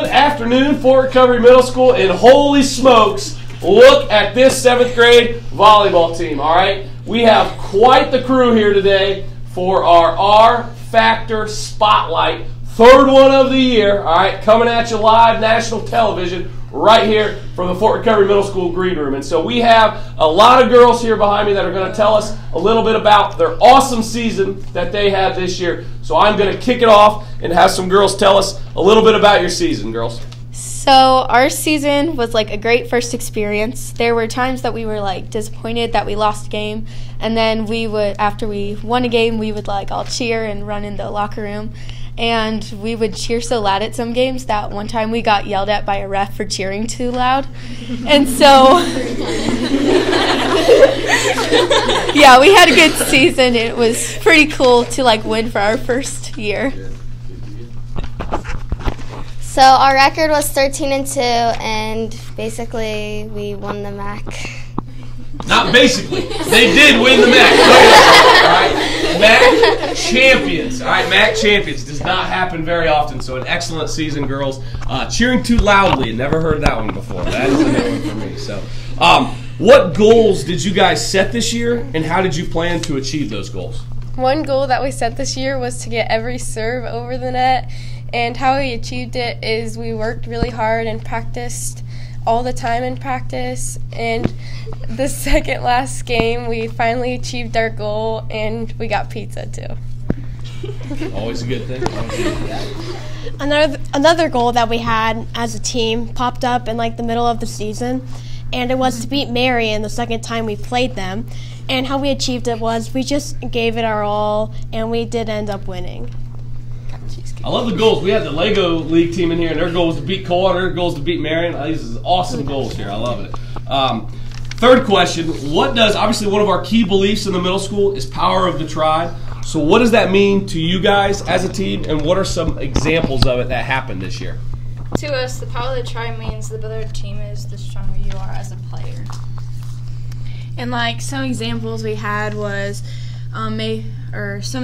afternoon, Fort Recovery Middle School, and holy smokes, look at this 7th grade volleyball team, all right? We have quite the crew here today for our R-Factor Spotlight, 3rd one of the year, all right, coming at you live, national television, right here from the Fort Recovery Middle School green room. And so we have a lot of girls here behind me that are going to tell us a little bit about their awesome season that they had this year. So I'm going to kick it off and have some girls tell us a little bit about your season, girls. So our season was like a great first experience. There were times that we were like disappointed that we lost a game, and then we would, after we won a game, we would like all cheer and run in the locker room. And we would cheer so loud at some games that one time we got yelled at by a ref for cheering too loud. And so, yeah, we had a good season. It was pretty cool to like win for our first year. So our record was 13-2, and basically we won the MAC. Not basically. They did win the MAC. All right. MAC champions. All right, MAC champions. Does not happen very often, so an excellent season, girls. Cheering too loudly. Never heard that one before. That is a new one for me. So, what goals did you guys set this year, and how did you plan to achieve those goals? One goal that we set this year was to get every serve over the net, and how we achieved it is we worked really hard and practiced all the time in practice, and the second last game we finally achieved our goal and we got pizza too. Always a good thing. Another goal that we had as a team popped up in like the middle of the season, and it was to beat Marion the second time we played them. And how we achieved it was we just gave it our all, and we did end up winning. I love the goals. We had the Lego League team in here, and their goal was to beat Coldwater, their goal was to beat Marion. These are awesome goals here. I love it. Third question, obviously one of our key beliefs in the middle school is power of the tribe. So what does that mean to you guys as a team, and what are some examples of it that happened this year? To us, the power of the tribe means the better the team is, the stronger you are as a player. And like some examples we had was, some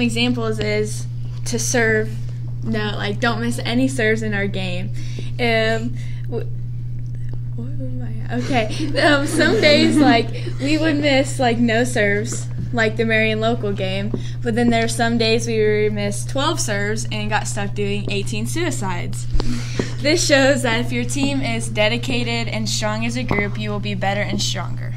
examples is to serve. No, like don't miss any serves in our game. Some days like we would miss like no serves, like the Marion local game. But then there are some days we would miss 12 serves and got stuck doing 18 suicides. This shows that if your team is dedicated and strong as a group, you will be better and stronger.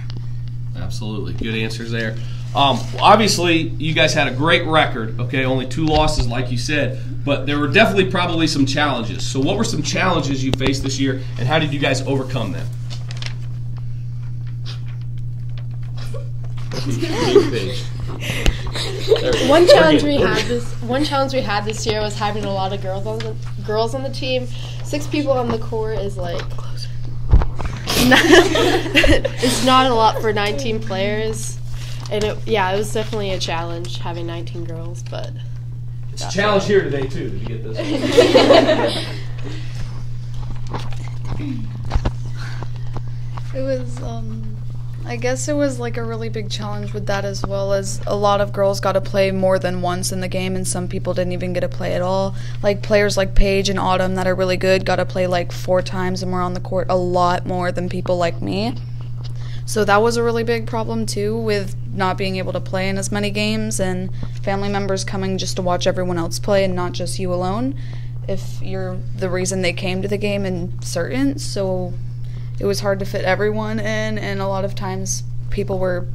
Absolutely. Good answers there. Obviously, you guys had a great record, okay, only 2 losses like you said, but there were definitely probably some challenges. So what were some challenges you faced this year, and how did you guys overcome them? One challenge we had this year was having a lot of girls on the team. 6 people on the court is like it's not a lot for 19 players. And it was definitely a challenge having 19 girls, but it's a challenge here today too to get this. It was, I guess it was like a really big challenge with that, as well as a lot of girls got to play more than once in the game, and some people didn't even get to play at all. Like players like Paige and Autumn that are really good got to play like 4 times and were on the court a lot more than people like me. So that was a really big problem too, with not being able to play in as many games and family members coming just to watch everyone else play and not just you alone if you're the reason they came to the game and certain. So it was hard to fit everyone in, and a lot of times people were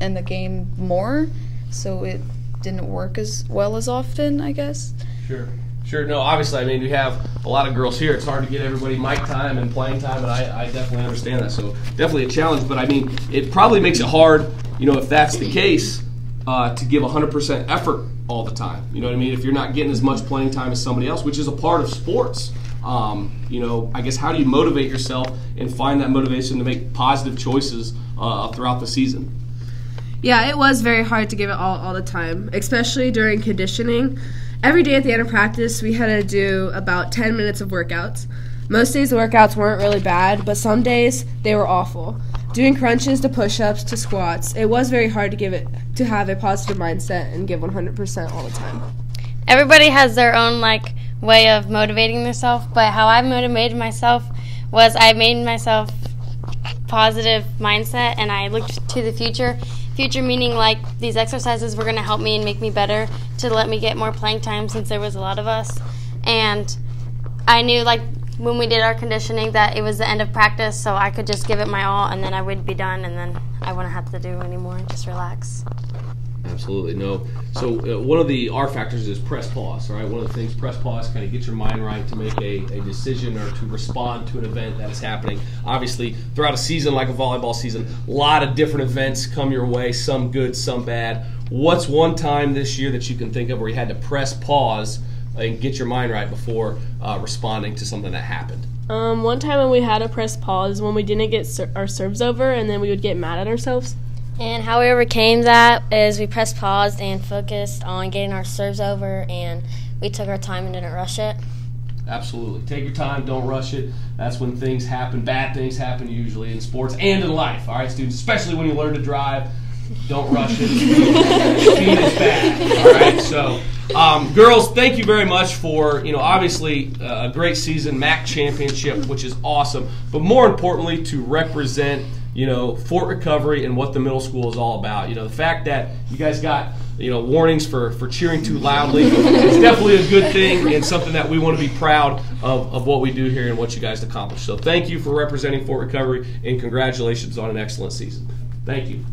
in the game more, so it didn't work as well as often, I guess. Sure. No, obviously, I mean, we have a lot of girls here. It's hard to get everybody mic time and playing time, and I definitely understand that. So definitely a challenge, but I mean, it probably makes it hard, if that's the case, to give 100% effort all the time. You know what I mean? If you're not getting as much playing time as somebody else, which is a part of sports. I guess how do you motivate yourself and find that motivation to make positive choices throughout the season? Yeah, it was very hard to give it all the time, especially during conditioning. Every day at the end of practice, we had to do about 10 minutes of workouts. Most days the workouts weren't really bad, but some days they were awful. Doing crunches to push-ups to squats, it was very hard to have a positive mindset and give 100% all the time. Everybody has their own way of motivating myself. But how I motivated myself was I made myself positive mindset, and I looked to the future. Future meaning like these exercises were going to help me and make me better to let me get more playing time since there was a lot of us. And I knew like when we did our conditioning that it was the end of practice, so I could just give it my all and then I would be done and then I wouldn't have to do anymore and just relax. Absolutely. No. So one of the R factors is press pause, right? One of the things, press pause, kind of get your mind right to make a decision or to respond to an event that is happening. Obviously, throughout a season like a volleyball season, a lot of different events come your way, some good, some bad. What's one time this year that you can think of where you had to press pause and get your mind right before responding to something that happened? One time when we had to press pause when we didn't get our serves over, and then we would get mad at ourselves. And how we overcame that is we pressed pause and focused on getting our serves over, and we took our time and didn't rush it. Absolutely. Take your time. Don't rush it. That's when things happen. Bad things happen usually in sports and in life. All right, students, especially when you learn to drive. Don't rush it. Speed is bad. All right, so girls, thank you very much for, obviously a great season, MAC championship, which is awesome, but more importantly to represent Fort Recovery and what the middle school is all about. The fact that you guys got, warnings for cheering too loudly is definitely a good thing and something that we want to be proud of what we do here and what you guys accomplished. So thank you for representing Fort Recovery and congratulations on an excellent season. Thank you.